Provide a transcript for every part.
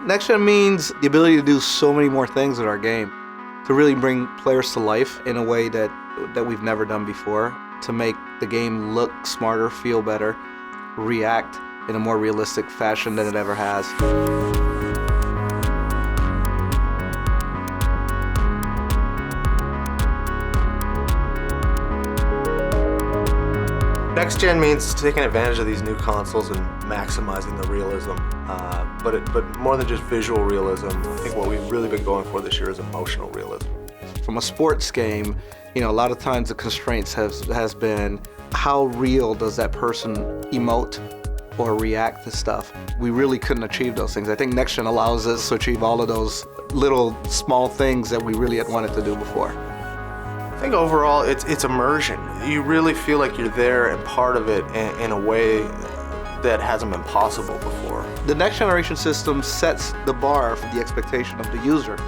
Next Gen means the ability to do so many more things with our game, to really bring players to life in a way that we've never done before, to make the game look smarter, feel better, react in a more realistic fashion than it ever has. Next Gen means taking advantage of these new consoles and maximizing the realism, but more than just visual realism. I think what we've really been going for this year is emotional realism. From a sports game, a lot of times the constraints has been how real does that person emote or react to stuff. We really couldn't achieve those things. I think Next Gen allows us to achieve all of those little small things that we really had wanted to do before. I think overall it's immersion. You really feel like you're there and part of it in a way that hasn't been possible before. The next generation system sets the bar for the expectation of the user.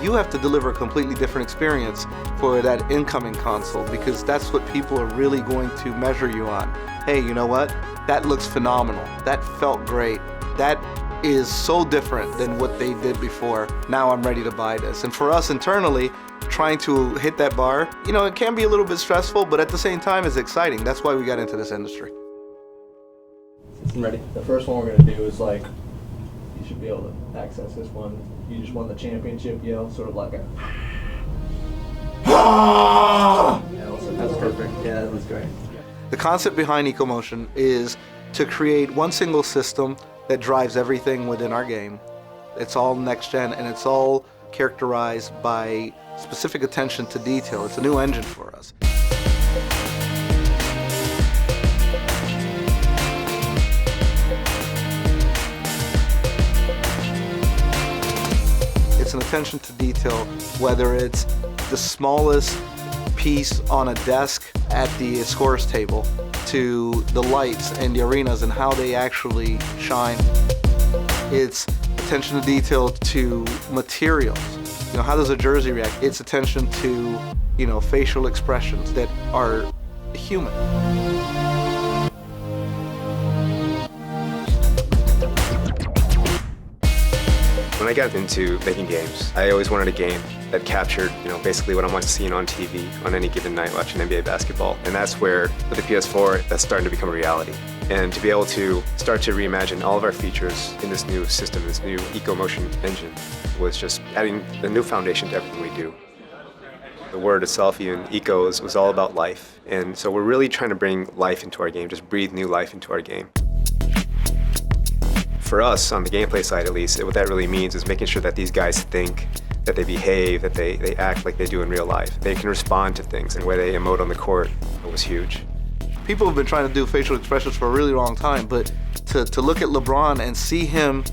You have to deliver a completely different experience for that incoming console because that's what people are really going to measure you on. Hey, you know what? That looks phenomenal. That felt great. That is so different than what they did before. Now I'm ready to buy this. And for us internally, trying to hit that bar, it can be a little bit stressful, but at the same time, it's exciting. That's why we got into this industry. I'm ready. The first one we're gonna do is you should be able to access this one. You just won the championship yell, sort of like a. That's perfect. Yeah, that was great. The concept behind EcoMotion is to create one single system that drives everything within our game. It's all next gen and it's all characterized by specific attention to detail. It's a new engine for us. It's an attention to detail, whether it's the smallest piece on a desk at the scorer's table to the lights and the arenas and how they actually shine. It's attention to detail to materials. How does a jersey react? It's attention to, facial expressions that are human. When I got into making games, I always wanted a game that captured, basically what I'm seeing on TV on any given night watching NBA basketball. And that's where, with the PS4, that's starting to become a reality. And to be able to start to reimagine all of our features in this new system, this new EcoMotion engine, was just adding a new foundation to everything we do. The word itself, even eco, was all about life. And so we're really trying to bring life into our game, just breathe new life into our game. For us, on the gameplay side at least, what that really means is making sure that these guys think, that they behave, that they act like they do in real life. They can respond to things, and the way they emote on the court was huge. People have been trying to do facial expressions for a really long time, but to look at LeBron and see him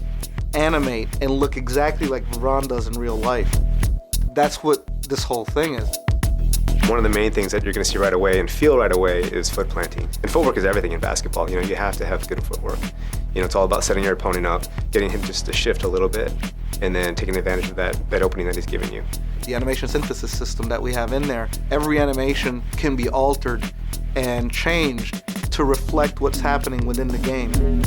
animate and look exactly like LeBron does in real life, that's what this whole thing is. One of the main things that you're going to see right away and feel right away is foot planting. And footwork is everything in basketball. You have to have good footwork. It's all about setting your opponent up, getting him just to shift a little bit, and then taking advantage of that opening that he's giving you. The animation synthesis system that we have in there, every animation can be altered and changed to reflect what's happening within the game.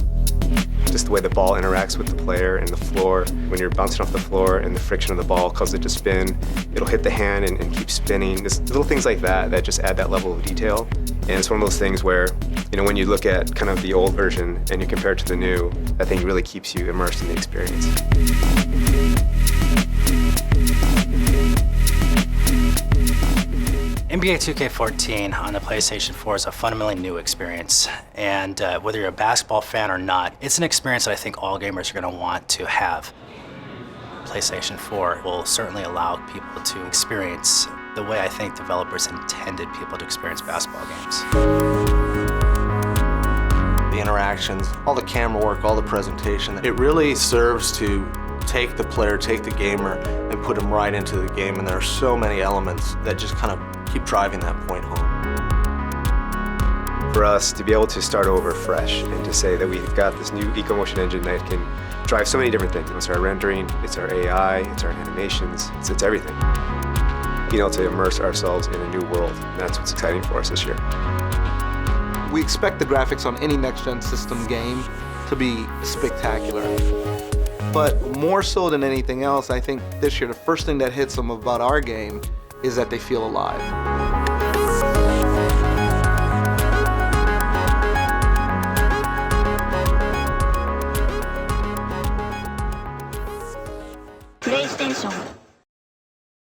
Just the way the ball interacts with the player and the floor. When you're bouncing off the floor and the friction of the ball causes it to spin, it'll hit the hand and keep spinning. Just little things like that just add that level of detail. And it's one of those things where, when you look at kind of the old version and you compare it to the new, that thing really keeps you immersed in the experience. NBA 2K14 on the PlayStation 4 is a fundamentally new experience, and whether you're a basketball fan or not, it's an experience that I think all gamers are going to want to have. PlayStation 4 will certainly allow people to experience the way I think developers intended people to experience basketball games. The interactions, all the camera work, all the presentation, it really serves to take the player, take the gamer, and put them right into the game, and there are so many elements that just kind of keep driving that point home. For us to be able to start over fresh and to say that we've got this new EcoMotion engine that can drive so many different things. It's our rendering, it's our AI, it's our animations, it's everything. being able to immerse ourselves in a new world. And that's what's exciting for us this year. We expect the graphics on any next-gen system game to be spectacular. But more so than anything else, I think this year the first thing that hits them about our game is that they feel alive. PlayStation